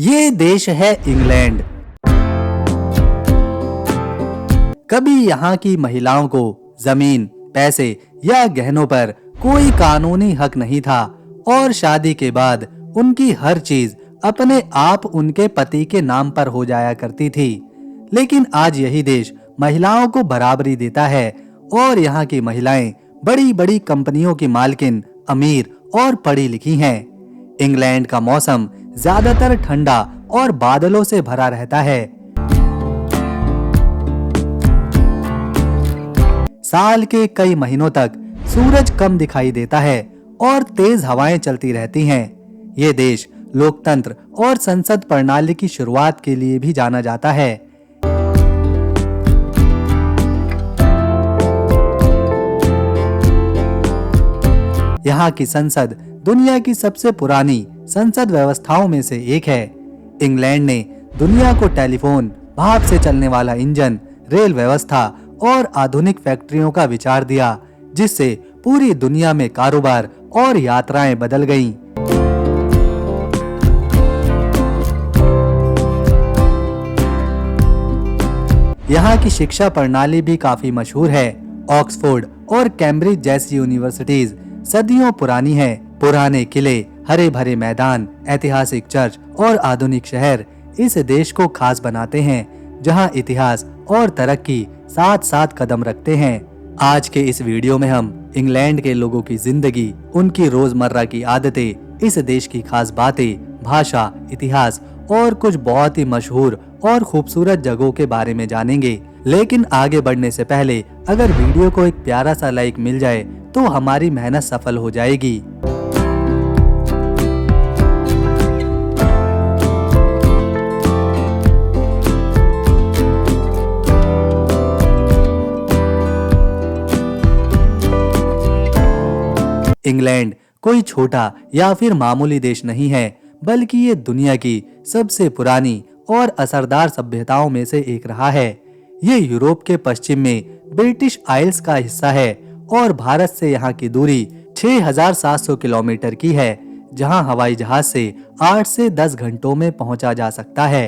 ये देश है इंग्लैंड। कभी यहाँ की महिलाओं को जमीन, पैसे या गहनों पर कोई कानूनी हक नहीं था और शादी के बाद उनकी हर चीज अपने आप उनके पति के नाम पर हो जाया करती थी। लेकिन आज यही देश महिलाओं को बराबरी देता है और यहाँ की महिलाएं बड़ी-बड़ी कंपनियों की मालकिन, अमीर और पढ़ी लिखी हैं। इंग्लैंड का मौसम ज्यादातर ठंडा और बादलों से भरा रहता है। साल के कई महीनों तक सूरज कम दिखाई देता है और तेज हवाएं चलती रहती हैं। ये देश लोकतंत्र और संसद प्रणाली की शुरुआत के लिए भी जाना जाता है। यहाँ की संसद दुनिया की सबसे पुरानी संसद व्यवस्थाओं में से एक है। इंग्लैंड ने दुनिया को टेलीफोन, भाप से चलने वाला इंजन, रेल व्यवस्था और आधुनिक फैक्ट्रियों का विचार दिया, जिससे पूरी दुनिया में कारोबार और यात्राएं बदल गईं। यहाँ की शिक्षा प्रणाली भी काफी मशहूर है। ऑक्सफोर्ड और कैम्ब्रिज जैसी यूनिवर्सिटीज सदियों पुरानी है। पुराने किले, हरे भरे मैदान, ऐतिहासिक चर्च और आधुनिक शहर इस देश को खास बनाते हैं, जहाँ इतिहास और तरक्की साथ साथ कदम रखते हैं। आज के इस वीडियो में हम इंग्लैंड के लोगों की जिंदगी, उनकी रोजमर्रा की आदतें, इस देश की खास बातें, भाषा, इतिहास और कुछ बहुत ही मशहूर और खूबसूरत जगहों के बारे में जानेंगे। लेकिन आगे बढ़ने से पहले अगर वीडियो को एक प्यारा सा लाइक मिल जाए तो हमारी मेहनत सफल हो जाएगी। इंग्लैंड कोई छोटा या फिर मामूली देश नहीं है, बल्कि ये दुनिया की सबसे पुरानी और असरदार सभ्यताओं में से एक रहा है। ये यूरोप के पश्चिम में ब्रिटिश आइल्स का हिस्सा है और भारत से यहाँ की दूरी 6,700 किलोमीटर की है, जहाँ हवाई जहाज से 8 से 10 घंटों में पहुंचा जा सकता है।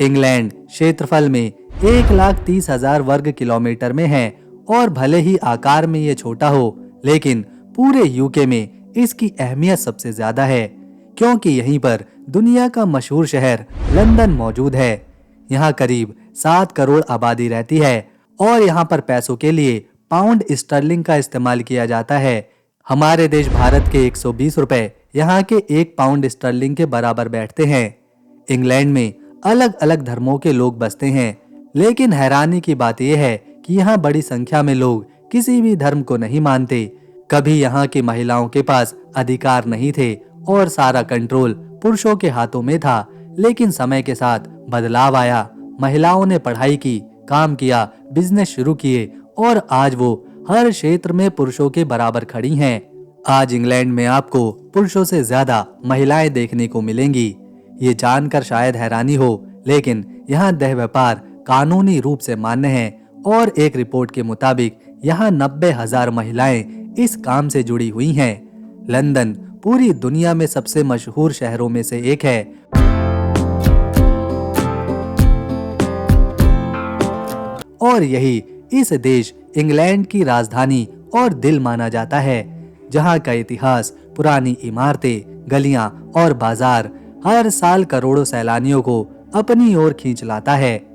इंग्लैंड क्षेत्रफल में 1,30,000 वर्ग किलोमीटर में है और भले ही आकार में ये छोटा हो, लेकिन पूरे यूके में इसकी अहमियत सबसे ज्यादा है, क्योंकि यहीं पर दुनिया का मशहूर शहर लंदन मौजूद है। यहाँ करीब 7 करोड़ आबादी रहती है और यहाँ पर पैसों के लिए पाउंड स्टर्लिंग का इस्तेमाल किया जाता है। हमारे देश भारत के 120 रुपए यहाँ के 1 पाउंड स्टर्लिंग के बराबर बैठते हैं। इंग्लैंड में अलग अलग धर्मों के लोग बसते हैं, लेकिन हैरानी की बात यह है कि यहाँ बड़ी संख्या में लोग किसी भी धर्म को नहीं मानते। कभी यहाँ की महिलाओं के पास अधिकार नहीं थे और सारा कंट्रोल पुरुषों के हाथों में था, लेकिन समय के साथ बदलाव आया। महिलाओं ने पढ़ाई की, काम किया, बिजनेस शुरू किए और आज वो हर क्षेत्र में पुरुषों के बराबर खड़ी हैं। आज इंग्लैंड में आपको पुरुषों से ज्यादा महिलाएं देखने को मिलेंगी। ये जानकर शायद हैरानी हो, लेकिन यहाँ देह व्यापार कानूनी रूप से मान्य है और एक रिपोर्ट के मुताबिक यहाँ 90,000 महिलाएं इस काम से जुड़ी हुई हैं। लंदन पूरी दुनिया में सबसे मशहूर शहरों में से एक है और यही इस देश इंग्लैंड की राजधानी और दिल माना जाता है, जहां का इतिहास, पुरानी इमारतें, गलियां और बाजार हर साल करोड़ों सैलानियों को अपनी ओर खींच लाता है।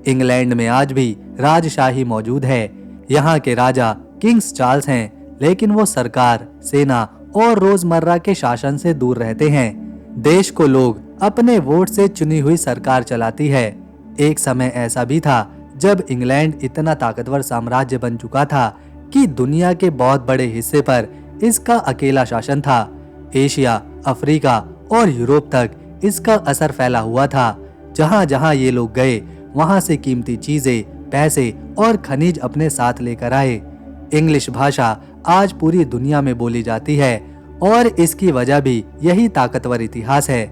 इंग्लैंड में आज भी राजशाही मौजूद है। यहाँ के राजा किंग्स चार्ल्स हैं, लेकिन वो सरकार, सेना और रोजमर्रा के शासन से दूर रहते हैं। देश को लोग अपने वोट से चुनी हुई सरकार चलाती है। एक समय ऐसा भी था जब इंग्लैंड इतना ताकतवर साम्राज्य बन चुका था कि दुनिया के बहुत बड़े हिस्से पर इसका अकेला शासन था। एशिया, अफ्रीका और यूरोप तक इसका असर फैला हुआ था। जहाँ जहाँ ये लोग गए, वहां से कीमती चीजें, पैसे और खनिज अपने साथ लेकर आए। इंग्लिश भाषा आज पूरी दुनिया में बोली जाती है और इसकी वजह भी यही ताकतवर इतिहास है।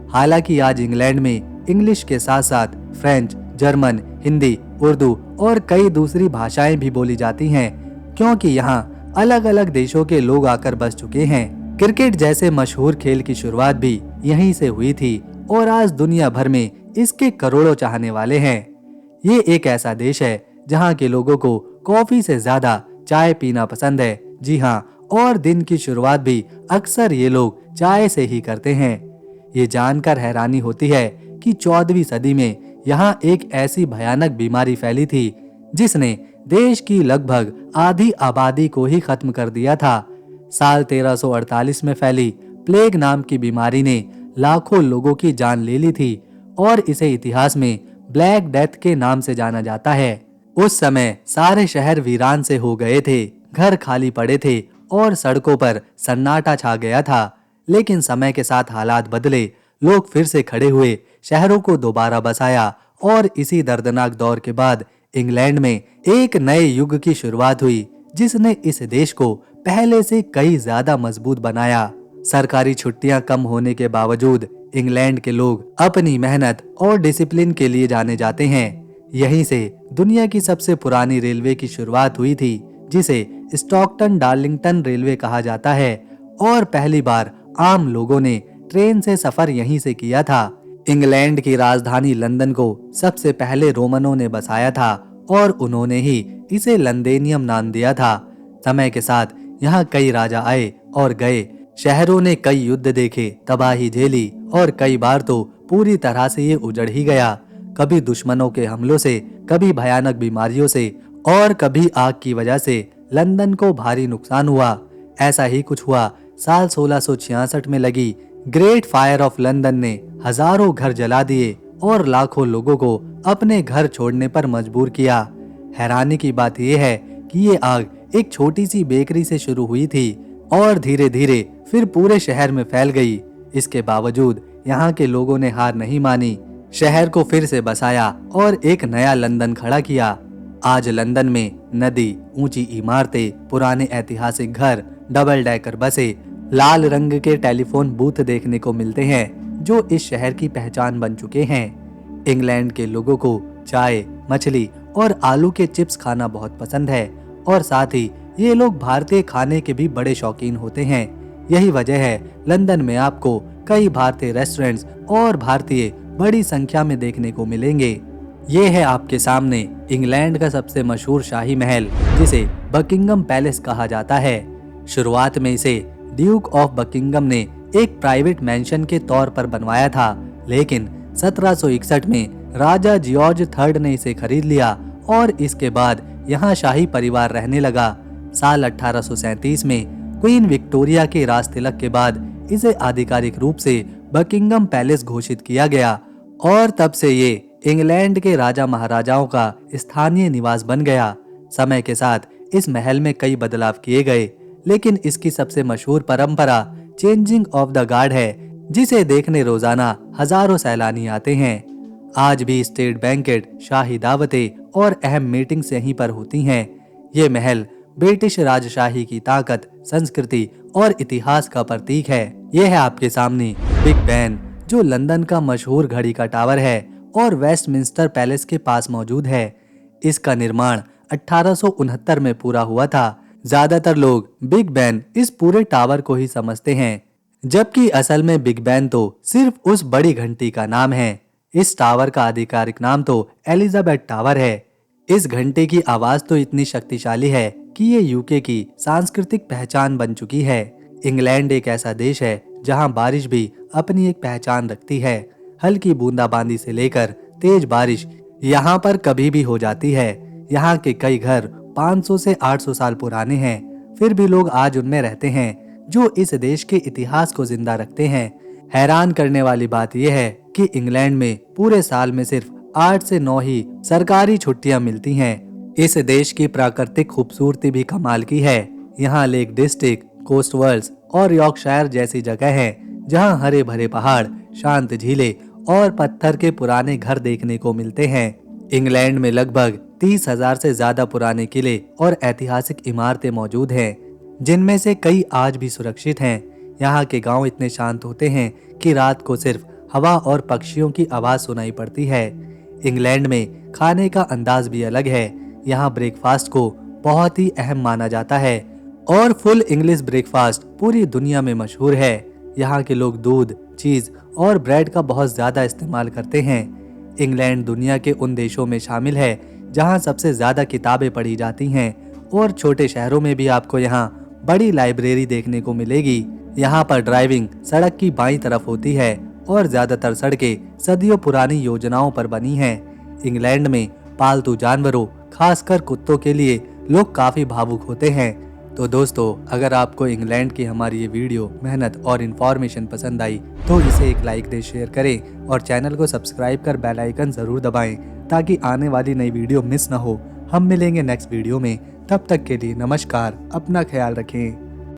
हालांकि आज इंग्लैंड में इंग्लिश के साथ साथ फ्रेंच, जर्मन, हिंदी, उर्दू और कई दूसरी भाषाएं भी बोली जाती हैं, क्योंकि यहाँ अलग अलग देशों के लोग आकर बस चुके हैं। क्रिकेट जैसे मशहूर खेल की शुरुआत भी यहीं से हुई थी और आज दुनिया भर में इसके करोड़ों चाहने वाले हैं। ये एक ऐसा देश है जहाँ के लोगों को कॉफी से ज्यादा चाय पीना पसंद है। जी हाँ, और दिन की शुरुआत भी अक्सर ये लोग चाय से ही करते हैं। ये जानकर हैरानी होती है कि 14वीं सदी में यहाँ एक ऐसी भयानक बीमारी फैली थी जिसने देश की लगभग आधी आबादी को ही खत्म कर दिया था। साल 1348 में फैली प्लेग नाम की बीमारी ने लाखों लोगों की जान ले ली थी और इसे इतिहास में ब्लैक डेथ के नाम से जाना जाता है। उस समय सारे शहर वीरान से हो गए थे, घर खाली पड़े थे और सड़कों पर सन्नाटा छा गया था। लेकिन समय के साथ हालात बदले, लोग फिर से खड़े हुए, शहरों को दोबारा बसाया और इसी दर्दनाक दौर के बाद इंग्लैंड में एक नए युग की शुरुआत हुई जिसने इस देश को पहले से कई ज्यादा मजबूत बनाया। सरकारी छुट्टियां कम होने के बावजूद इंग्लैंड के लोग अपनी मेहनत और डिसिप्लिन के लिए जाने जाते हैं। यहीं से दुनिया की सबसे पुरानी रेलवे की शुरुआत हुई थी जिसे स्टॉकटन डार्लिंगटन रेलवे कहा जाता है और पहली बार आम लोगों ने ट्रेन से सफर यहीं से किया था। इंग्लैंड की राजधानी लंदन को सबसे पहले रोमनों ने बसाया था और उन्होंने ही इसे लंदेनियम नाम दिया था। समय के साथ यहाँ कई राजा आए और गए, शहरों ने कई युद्ध देखे, तबाही झेली और कई बार तो पूरी तरह से ये उजड़ ही गया। कभी दुश्मनों के हमलों से, कभी भयानक बीमारियों से और कभी आग की वजह से लंदन को भारी नुकसान हुआ। ऐसा ही कुछ हुआ साल 1666 में लगी ग्रेट फायर ऑफ लंदन ने हजारों घर जला दिए और लाखों लोगों को अपने घर छोड़ने पर मजबूर किया। हैरानी की बात यह है कि ये आग एक छोटी सी बेकरी से शुरू हुई थी और धीरे धीरे फिर पूरे शहर में फैल गई। इसके बावजूद यहाँ के लोगों ने हार नहीं मानी, शहर को फिर से बसाया और एक नया लंदन खड़ा किया। आज लंदन में नदी, ऊंची इमारतें, पुराने ऐतिहासिक घर, डबल डेकर बसें, लाल रंग के टेलीफोन बूथ देखने को मिलते हैं जो इस शहर की पहचान बन चुके हैं। इंग्लैंड के लोगों को चाय, मछली और आलू के चिप्स खाना बहुत पसंद है और साथ ही ये लोग भारतीय खाने के भी बड़े शौकीन होते हैं। यही वजह है लंदन में आपको कई भारतीय रेस्टोरेंट्स और भारतीय बड़ी संख्या में देखने को मिलेंगे। ये है आपके सामने इंग्लैंड का सबसे मशहूर शाही महल जिसे बकिंगम पैलेस कहा जाता है। शुरुआत में इसे ड्यूक ऑफ बकिंगम ने एक प्राइवेट मैंशन के तौर पर बनवाया था, लेकिन 1761 में राजा जॉर्ज III ने इसे खरीद लिया और इसके बाद यहाँ शाही परिवार रहने लगा। साल 1837 में क्वीन विक्टोरिया के राज तिलक के बाद इसे आधिकारिक रूप से बकिंगम पैलेस घोषित किया गया और तब से ये इंग्लैंड के राजा महाराजाओं का स्थानीय निवास बन गया। समय के साथ इस महल में कई बदलाव किए गए, लेकिन इसकी सबसे मशहूर परंपरा चेंजिंग ऑफ द गार्ड है जिसे देखने रोजाना हजारों सैलानी आते हैं। आज भी स्टेट बैंकेट, शाही दावतें और अहम मीटिंग्स यहीं पर होती हैं। ये महल ब्रिटिश राजशाही की ताकत, संस्कृति और इतिहास का प्रतीक है। यह है आपके सामने बिग बैन जो लंदन का मशहूर घड़ी का टावर है और वेस्टमिंस्टर पैलेस के पास मौजूद है। इसका निर्माण 1869 में पूरा हुआ था। ज्यादातर लोग बिग बैन इस पूरे टावर को ही समझते हैं, जबकि असल में बिग बैन तो सिर्फ उस बड़ी घंटी का नाम है। इस टावर का आधिकारिक नाम तो एलिजाबेथ टावर है। इस घंटे की आवाज तो इतनी शक्तिशाली है कि ये यूके की सांस्कृतिक पहचान बन चुकी है। इंग्लैंड एक ऐसा देश है जहां बारिश भी अपनी एक पहचान रखती है। हल्की बूंदाबांदी से लेकर तेज बारिश यहाँ पर कभी भी हो जाती है। यहाँ के कई घर 500 से 800 साल पुराने हैं, फिर भी लोग आज उनमें रहते हैं जो इस देश के इतिहास को जिंदा रखते हैं। हैरान करने वाली बात यह है कि इंग्लैंड में पूरे साल में सिर्फ 8 से 9 ही सरकारी छुट्टियां मिलती हैं। इस देश की प्राकृतिक खूबसूरती भी कमाल की है। यहाँ लेक डिस्ट्रिक्ट, कोस्ट वर्ल्स और यॉर्कशायर जैसी जगह हैं जहाँ हरे भरे पहाड़, शांत झीलें और पत्थर के पुराने घर देखने को मिलते हैं। इंग्लैंड में लगभग 30,000 से ज्यादा पुराने किले और ऐतिहासिक इमारतें मौजूद हैं, जिनमें से कई आज भी सुरक्षित हैं। यहाँ के गांव इतने शांत होते हैं कि रात को सिर्फ हवा और पक्षियों की आवाज सुनाई पड़ती है। इंग्लैंड में खाने का अंदाज भी अलग है। यहाँ ब्रेकफास्ट को बहुत ही अहम माना जाता है और फुल इंग्लिश ब्रेकफास्ट पूरी दुनिया में मशहूर है। यहाँ के लोग दूध, चीज और ब्रेड का बहुत ज्यादा इस्तेमाल करते हैं। इंग्लैंड दुनिया के उन देशों में शामिल है जहाँ सबसे ज्यादा किताबें पढ़ी जाती हैं और छोटे शहरों में भी आपको यहाँ बड़ी लाइब्रेरी देखने को मिलेगी। यहाँ पर ड्राइविंग सड़क की बाईं तरफ होती है और ज्यादातर सड़कें सदियों पुरानी योजनाओं पर बनी हैं। इंग्लैंड में पालतू जानवरों, खासकर कुत्तों के लिए लोग काफी भावुक होते हैं। तो दोस्तों, अगर आपको इंग्लैंड की हमारी ये वीडियो, मेहनत और इन्फॉर्मेशन पसंद आई तो इसे एक लाइक दे, शेयर करें और चैनल को सब्सक्राइब कर बेल आइकन जरूर दबाएं ताकि आने वाली नई वीडियो मिस ना हो। हम मिलेंगे नेक्स्ट वीडियो में, तब तक के लिए नमस्कार, अपना ख्याल रखें।